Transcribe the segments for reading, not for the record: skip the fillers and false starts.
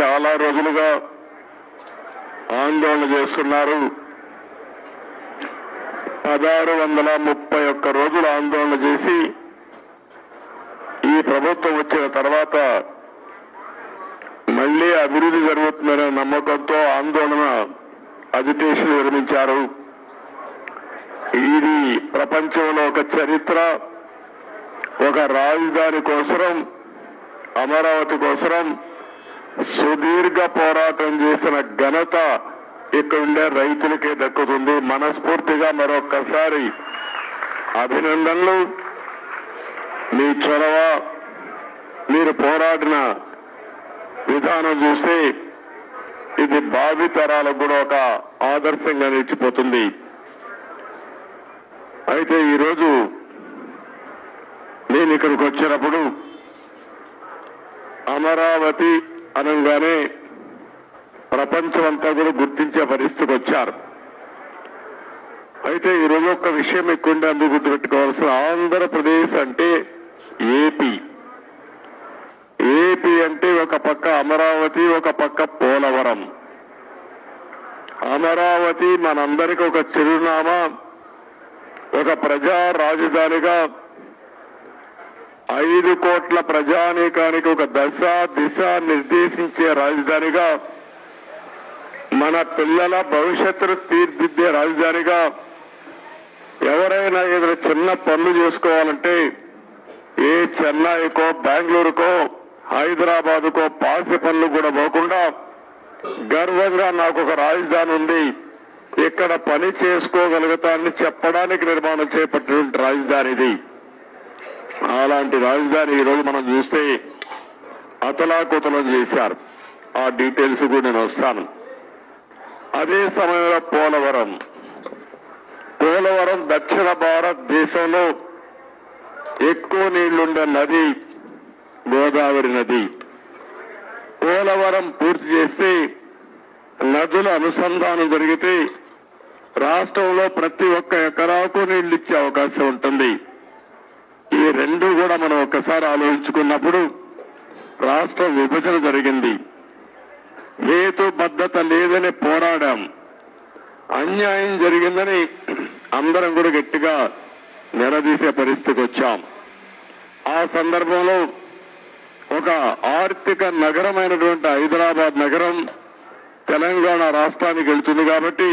చాలా రోజులుగా ఆందోళన చేస్తున్నారు. 1631 రోజులు ఆందోళన చేసి ఈ ప్రభుత్వం వచ్చిన తర్వాత మళ్లీ అభివృద్ధి జరుగుతుందనే నమ్మకంతో ఆందోళన అజిటేషన్ విరమించారు. ఇది ప్రపంచంలో ఒక చరిత్ర. ఒక రాజధాని కోసం, అమరావతి కోసం సుదీర్ఘ పోరాటం చేసిన ఘనత ఇక్కడ ఉండే రైతులకే దక్కుతుంది. మనస్ఫూర్తిగా మరొక్కసారి అభినందనలు. మీ చొరవ, మీరు పోరాడిన విధానం చూస్తే ఇది భావితరాలకు కూడా ఒక ఆదర్శంగా నిలిచిపోతుంది. అయితే ఈరోజు నేను ఇక్కడికి వచ్చినప్పుడు అమరావతి అనగానే ప్రపంచమంతా కూడా గుర్తించే పరిస్థితికి వచ్చారు. అయితే ఈరోజు ఒక విషయం ఎక్కువ అందుకు గుర్తుపెట్టుకోవాల్సిన, ఆంధ్రప్రదేశ్ అంటే ఏపీ. ఏపీ అంటే ఒక పక్క అమరావతి, ఒక పక్క పోలవరం. అమరావతి మనందరికీ ఒక చిరునామా, ఒక ప్రజా రాజధానిగా 5 కోట్ల ప్రజానీకానికి ఒక దశ దిశ నిర్దేశించే రాజధానిగా, మన పిల్లల భవిష్యత్తును తీర్చిదిద్దే రాజధానిగా, ఎవరైనా ఏదైనా చిన్న పనులు చేసుకోవాలంటే ఏ చెన్నైకో, బెంగళూరుకో, హైదరాబాదుకో పాసి పనులు కూడా పోకుండా గర్వంగా నాకు ఒక రాజధాని ఉంది, ఇక్కడ పని చేసుకోగలుగుతానని చెప్పడానికి నిర్మాణం చేపట్టినటువంటి రాజధాని ఇది. అలాంటి రాజధాని ఈరోజు మనం చూస్తే అతలాకుతలం చేశారు. ఆ డీటెయిల్స్ కూడా నేను వస్తాను. అదే సమయంలో పోలవరం దక్షిణ భారతదేశంలో ఎక్కువ నీళ్లుండే నది గోదావరి నది. పోలవరం పూర్తి చేస్తే నదుల అనుసంధానం జరిగితే రాష్ట్రంలో ప్రతి ఒక్క ఎకరాకు నీళ్లు ఇచ్చే అవకాశం ఉంటుంది. ఈ రెండు కూడా మనం ఒక్కసారి ఆలోచించుకున్నప్పుడు రాష్ట్ర విభజన జరిగింది. హేతుబద్ధత లేదని పోరాడాం. అన్యాయం జరిగిందని అందరం కూడా గట్టిగా నిలదీసే పరిస్థితికి వచ్చాం. ఆ సందర్భంలో ఒక ఆర్థిక నగరమైనటువంటి హైదరాబాద్ నగరం తెలంగాణ రాష్ట్రానికి వెళ్తుంది కాబట్టి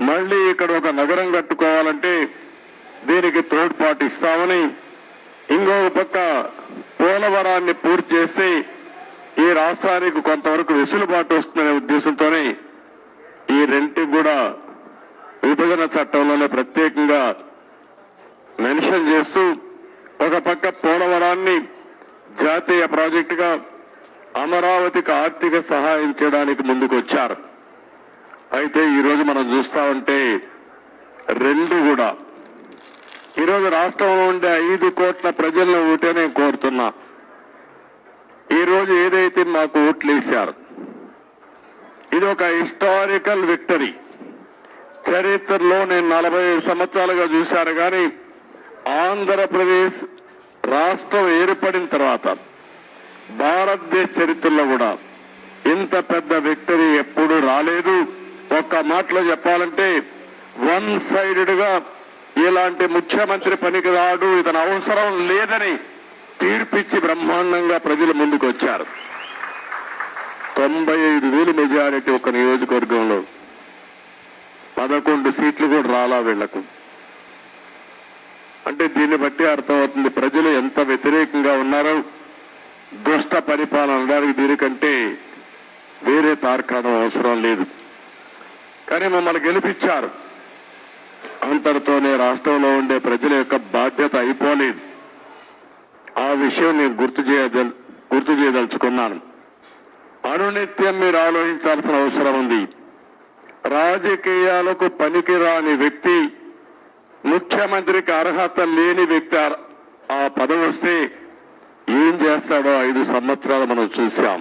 మళ్లీ ఇక్కడ ఒక నగరం కట్టుకోవాలంటే దీనికి తోడ్పాటు ఇస్తామని, ఇంకొక పక్క పోలవరాన్ని పూర్తి చేస్తే ఈ రాష్ట్రానికి కొంతవరకు వెసులుబాటు వస్తుందనే ఉద్దేశంతోనే ఈ రెంటికి కూడా విభజన చట్టంలోనే ప్రత్యేకంగా మెన్షన్ చేస్తూ ఒక పక్క పోలవరాన్ని జాతీయ ప్రాజెక్టుగా, అమరావతికి ఆర్థిక సహాయం చేయడానికి ముందుకు వచ్చారు. అయితే ఈరోజు మనం చూస్తా ఉంటే రెండు కూడా ఈరోజు రాష్ట్రంలో ఉండే 5 కోట్ల ప్రజలను ఓటే నేను కోరుతున్నా. ఈరోజు ఏదైతే మాకు ఓట్లు వేశారు ఇది ఒక హిస్టారికల్ విక్టరీ. చరిత్రలో నేను 45 సంవత్సరాలుగా చూశాను కానీ ఆంధ్రప్రదేశ్ రాష్ట్రం ఏర్పడిన తర్వాత భారతదేశ చరిత్రలో కూడా ఇంత పెద్ద విక్టరీ ఎప్పుడూ రాలేదు. ఒక్క మాటలో చెప్పాలంటే వన్ సైడెడ్ గా ఇలాంటి ముఖ్యమంత్రి పనికి రాడు, ఇతను అవసరం లేదని తీర్పిచ్చి బ్రహ్మాండంగా ప్రజలు ముందుకు వచ్చారు. 95,000 మెజారిటీ ఒక నియోజకవర్గంలో, 11 సీట్లు కూడా రాలా వీళ్లకు. అంటే దీన్ని బట్టి అర్థమవుతుంది ప్రజలు ఎంత వ్యతిరేకంగా ఉన్నారో. దుష్ట పరిపాలన అనడానికి దీనికంటే వేరే తార్కాణం అవసరం లేదు. కానీ మమ్మల్ని గెలిపించారు. అంతటితోనే రాష్ట్రంలో ఉండే ప్రజల యొక్క బాధ్యత అయిపోలేదు. ఆ విషయం నేను గుర్తు చేయదలుచుకున్నాను. అనునిత్యం మీరు ఆలోచించాల్సిన అవసరం ఉంది. రాజకీయాలకు పనికిరాని వ్యక్తి, ముఖ్యమంత్రికి అర్హత లేని వ్యక్తి ఆ పదవి వస్తే ఏం చేస్తాడో 5 సంవత్సరాలు మనం చూశాం.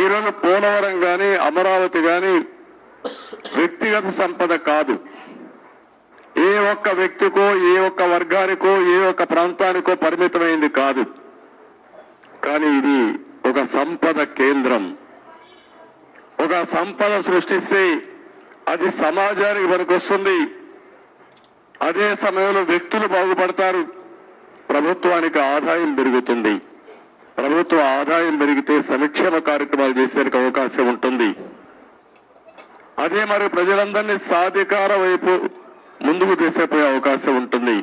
ఈరోజు పోలవరం కానీ అమరావతి కానీ వ్యక్తిగత సంపద కాదు. ఏ ఒక్క వ్యక్తికో, ఏ ఒక్క వర్గానికో, ఏ ఒక్క ప్రాంతానికో పరిమితమైంది కాదు. కానీ ఇది ఒక సంపద కేంద్రం. ఒక సంపద సృష్టిస్తే అది సమాజానికి పనికొస్తుంది. అదే సమయంలో వ్యక్తులు బాగుపడతారు, ప్రభుత్వానికి ఆదాయం పెరుగుతుంది. ప్రభుత్వ ఆదాయం పెరిగితే సంక్షేమ కార్యక్రమాలు చేసేందుకు అవకాశం ఉంటుంది. అదే మరి ప్రజలందరినీ సాధికార వైపు ముందుకు తీసుకుపోయే అవకాశం ఉంటుంది.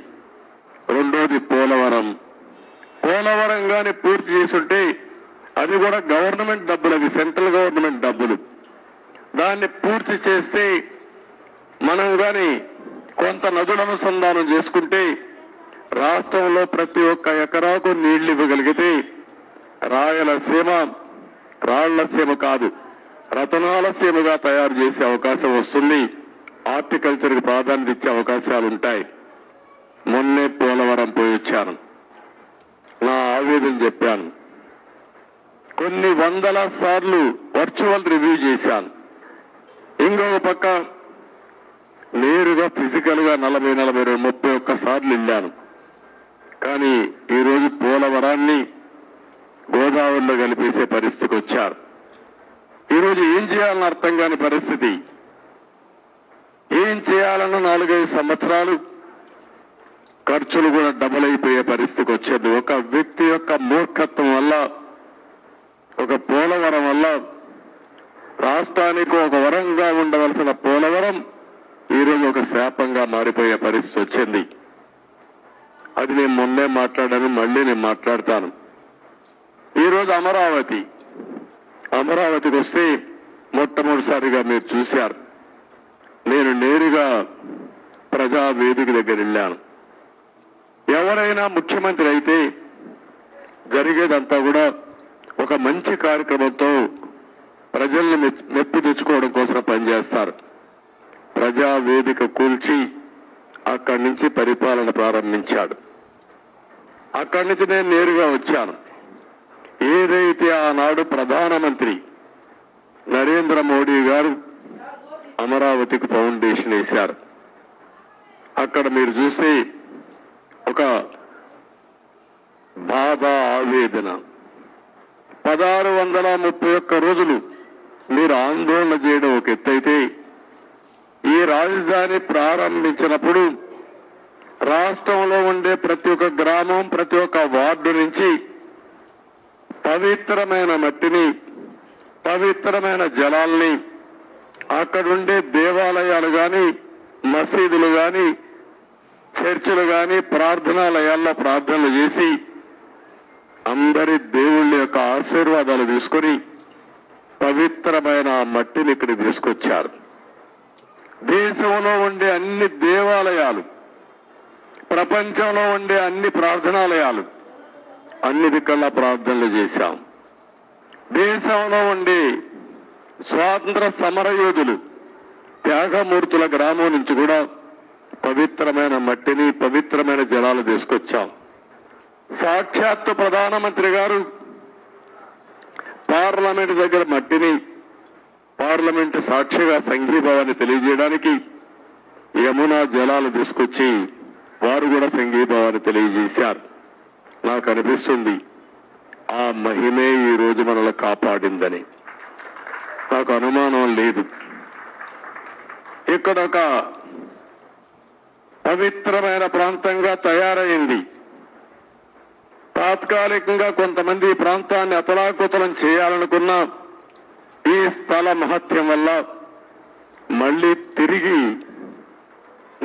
రెండోది పోలవరం. పోలవరం గాని పూర్తి చేసుంటే అది కూడా గవర్నమెంట్ డబ్బులు, అవి సెంట్రల్ గవర్నమెంట్ డబ్బులు. దాన్ని పూర్తి చేస్తే మనం గాని కొంత నదుల అనుసంధానం చేసుకుంటే రాష్ట్రంలో ప్రతి ఒక్క ఎకరాకు నీళ్లు ఇవ్వగలిగితే రాయలసీమ రాళ్లసీమ కాదు, రతనాల సీమగా తయారు చేసే అవకాశం వస్తుంది. హార్టికల్చర్కి ప్రాధాన్యత ఇచ్చే అవకాశాలు ఉంటాయి. మొన్నే పోలవరం పోయి వచ్చాను, నా ఆవేదన చెప్పాను. కొన్ని వందల సార్లు వర్చువల్ రివ్యూ చేశాను. ఇంకొక పక్క నేరుగా ఫిజికల్ గా 40-31 సార్లు వెళ్ళాను. కానీ ఈరోజు పోలవరాన్ని గోదావరిలో కలిపేసే పరిస్థితికి వచ్చారు. ఈరోజు ఏం చేయాలని అర్థం కాని పరిస్థితి. ఏం చేయాలన్న 4-5 సంవత్సరాలు ఖర్చులు కూడా డబుల్ అయిపోయే పరిస్థితికి వచ్చేది. ఒక వ్యక్తి యొక్క మూర్ఖత్వం వల్ల, ఒక పోలవరం వల్ల రాష్ట్రానికి ఒక వరంగా ఉండవలసిన పోలవరం ఈరోజు ఒక శాపంగా మారిపోయే పరిస్థితి వచ్చింది. అది నేను మొన్నే మాట్లాడాను, మళ్ళీ నేను మాట్లాడతాను. ఈరోజు అమరావతికి వస్తే మొట్టమొదటిసారిగా మీరు చూశారు, నేను నేరుగా ప్రజా వేదిక దగ్గర వెళ్ళాను. ఎవరైనా ముఖ్యమంత్రి అయితే జరిగేదంతా కూడా ఒక మంచి కార్యక్రమంతో ప్రజల్ని మెప్పు తెచ్చుకోవడం కోసం పనిచేస్తారు. ప్రజా వేదిక కూల్చి అక్కడి నుంచి పరిపాలన ప్రారంభించాడు. అక్కడి నుంచి నేను నేరుగా వచ్చాను. ఏదైతే ఆనాడు ప్రధానమంత్రి నరేంద్ర మోడీ గారు అమరావతికి ఫౌండేషన్ వేశారు, అక్కడ మీరు చూస్తే ఒక బాధ, ఆవేదన. 1631 రోజులు మీరు ఆందోళన చేయడం ఒక ఎత్తైతే, ఈ రాజధాని ప్రారంభించినప్పుడు రాష్ట్రంలో ఉండే ప్రతి ఒక్క గ్రామం, ప్రతి ఒక్క వార్డు నుంచి పవిత్రమైన మట్టిని, పవిత్రమైన జలాల్ని, అక్కడుండే దేవాలయాలు గాని, మసీదులు గాని, చర్చిలు గాని, ప్రార్థనాలయాల్లో ప్రార్థనలు చేసి అందరి దేవుళ్ళ యొక్క ఆశీర్వాదాలు తీసుకొని పవిత్రమైన ఆ మట్టిని ఇక్కడికి తీసుకొచ్చారు. దేశంలో ఉండే అన్ని దేవాలయాలు, ప్రపంచంలో ఉండే అన్ని ప్రార్థనాలయాలు, అన్ని దిక్కల్లా ప్రార్థనలు చేశాం. దేశంలో ఉండే స్వాతంత్ర సమరయోధులు, త్యాగమూర్తుల గ్రామం నుంచి కూడా పవిత్రమైన మట్టిని, పవిత్రమైన జలాలు తీసుకొచ్చాం. సాక్షాత్తు ప్రధానమంత్రి గారు పార్లమెంట్ దగ్గర మట్టిని, పార్లమెంట్ సాక్షిగా సంఘీభావాన్ని తెలియజేయడానికి యమునా జలాలు తీసుకొచ్చి వారు కూడా సంఘీభావాన్ని తెలియజేశారు. నాకు అనిపిస్తుంది ఆ మహిమే ఈ రోజు మనల్ని కాపాడిందని. నాకు అనుమానం లేదు. ఇక్కడ ఒక పవిత్రమైన ప్రాంతంగా తయారైంది. తాత్కాలికంగా కొంతమంది ఈ ప్రాంతాన్ని అతలాకుతలం చేయాలనుకున్న ఈ స్థల మహత్యం వల్ల మళ్ళీ తిరిగి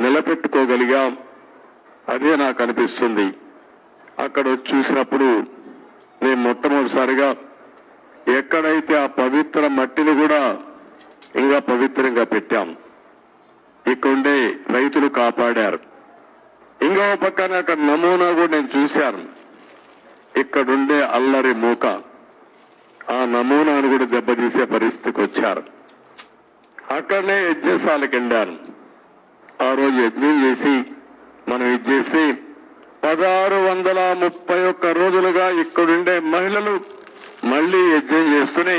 నిలబెట్టుకోగలిగాం. అదే నాకు అనిపిస్తుంది. అక్కడ వచ్చి చూసినప్పుడు నేను మొట్టమొదటిసారిగా ఎక్కడైతే ఆ పవిత్ర మట్టిని కూడా ఇంకా పవిత్రంగా పెట్టాం, ఇక్కడుండే రైతులు కాపాడారు. ఇంకో పక్కన అక్కడ నమూనా కూడా నేను చూశాను. ఇక్కడుండే అల్లరి మూక, ఆ నమూనాను కూడా దెబ్బతీసే పరిస్థితికి వచ్చారు. అక్కడనే యజ్ఞశాలకు వెళ్ళాను. ఆ రోజు యజ్ఞం చేసి మనం ఇది చేసి 1631 రోజులుగా ఇక్కడుండే మహిళలు మళ్లీ యజ్ఞం చేస్తూనే